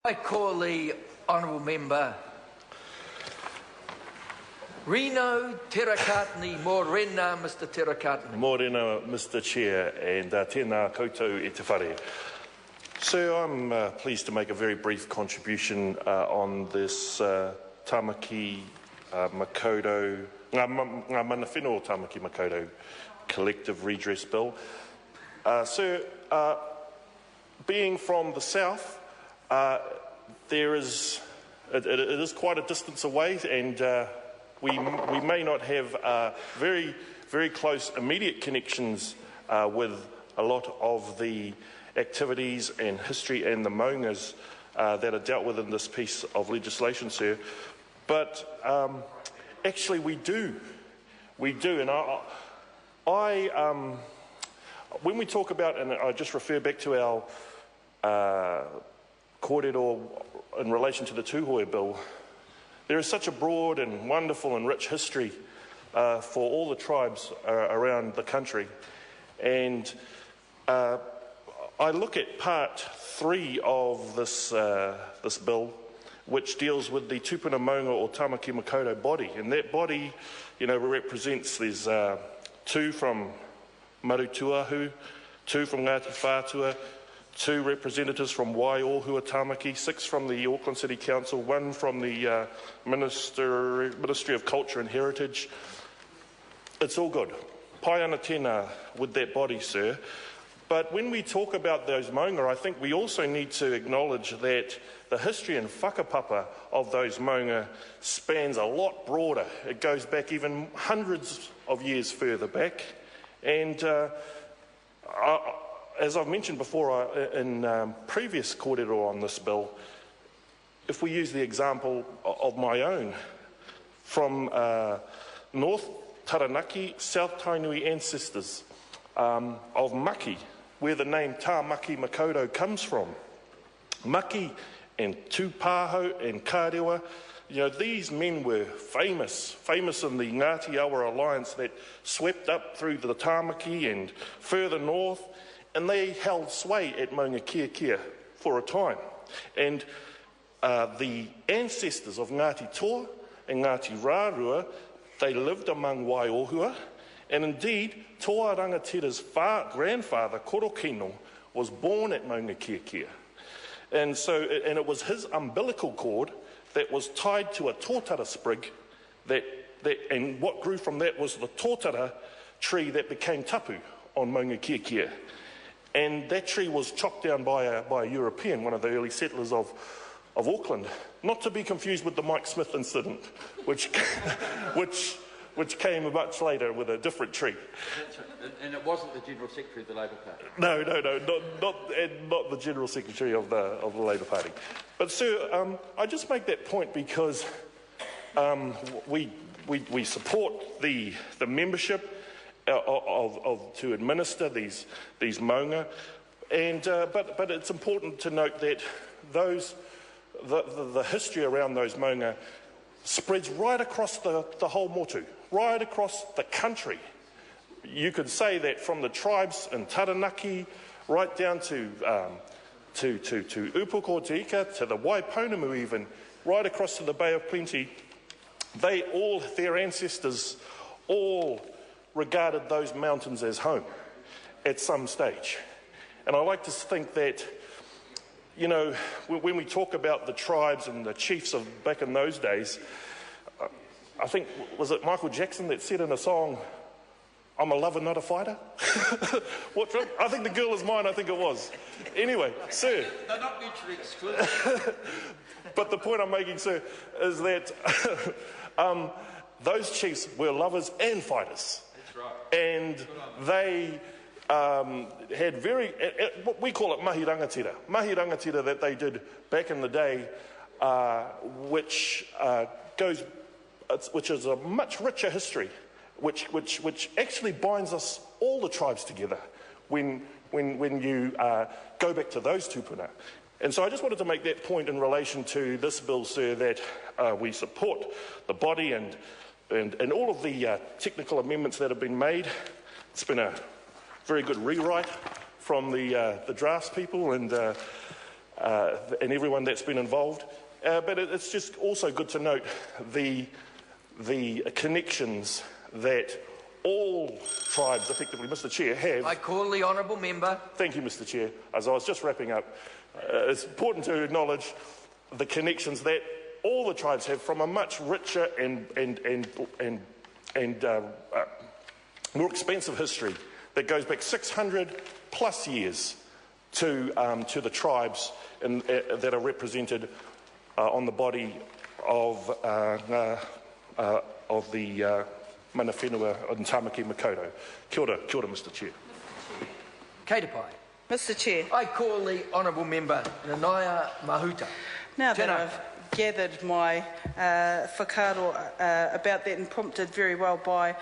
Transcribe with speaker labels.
Speaker 1: I call the honourable member Reno Terakatni Morena, Mr Terakatni.
Speaker 2: Morena, Mr Chair, and tēnā koutou e te whare. Sir, I'm pleased to make a very brief contribution on this Tamaki Makaurau, ngā mana whenua Tamaki Makaurau collective redress bill. Sir, being from the south, it is quite a distance away, and we may not have very, very close immediate connections with a lot of the activities and history and the maungas that are dealt with in this piece of legislation, sir. But actually we do. And when we talk about, and I just refer back to our kōrero in relation to the Tūhoe Bill, there is such a broad and wonderful and rich history for all the tribes around the country. And I look at part 3 of this bill, which deals with the tupuna maunga or Tamaki Makaurau body. And that body, represents, there's 2 from Marutuahu, 2 from Ngāti Whātua, 2 representatives from Waiōhua Tamaki, 6 from the Auckland City Council, 1 from the Ministry of Culture and Heritage. It's all good. Pai ana tēnā with that body, sir. But when we talk about those maunga, I think we also need to acknowledge that the history and whakapapa of those maunga spans a lot broader. It goes back even hundreds of years further back. And as I've mentioned before in previous kōrero on this bill, if we use the example of my own, from North Taranaki, South Tainui ancestors of Maki, where the name Tamaki Makaurau comes from. Maki and Tūpāho and Kārewa, these men were famous in the Ngāti Awa alliance that swept up through the Tamaki and further north, and they held sway at Maunga Kia for a time. And the ancestors of Ngāti Toa and Ngāti Rārua, they lived among Waiōhua, and indeed, Toa Rangatira's grandfather, Korokino, was born at Maunga Kia. And it was his umbilical cord that was tied to a tōtara sprig, and what grew from that was the tōtara tree that became tapu on Maunga Kia. And that tree was chopped down by a European, one of the early settlers of Auckland, not to be confused with the Mike Smith incident, which came much later with a different tree.
Speaker 1: And it wasn't the General Secretary of the Labour Party?
Speaker 2: No, not the General Secretary of the Labour Party. But sir, I just make that point because we support the membership to administer these maunga, and but it's important to note that the history around those maunga spreads right across the whole motu, right across the country. You could say that from the tribes in Taranaki right down to Upoko Te Ika, to the Waiponamu even, right across to the Bay of Plenty, their ancestors all regarded those mountains as home at some stage. And I like to think that, when we talk about the tribes and the chiefs of back in those days, I think, was it Michael Jackson that said in a song, "I'm a lover, not a fighter"? I think the girl is mine, I think it was. Anyway, sir.
Speaker 1: They're not mutually exclusive.
Speaker 2: But the point I'm making, sir, is that those chiefs were lovers and fighters.
Speaker 1: That's right.
Speaker 2: And they had what we call it mahi rangatira that they did back in the day, which is a much richer history, which actually binds us, all the tribes, together when you go back to those tupuna. And so I just wanted to make that point in relation to this bill, sir, that we support the body and all of the technical amendments that have been made. It's been a very good rewrite from the drafts people, and and everyone that's been involved. But it's just also good to note the connections that all tribes, effectively, Mr. Chair, have.
Speaker 1: I call the honourable member.
Speaker 2: Thank you, Mr. Chair. As I was just wrapping up, it's important to acknowledge the connections that all the tribes have from a much richer and more expensive history that goes back 600 plus years to the tribes that are represented on the body of the mana whenua and Tamaki Makaurau. Kia ora, Mr. Chair.
Speaker 1: Kei te pai.
Speaker 3: Mr. Chair.
Speaker 1: I call the honourable member Nanaia Mahuta.
Speaker 3: Now that
Speaker 1: Tēnā.
Speaker 3: I've gathered my whakaaro about that and prompted very well by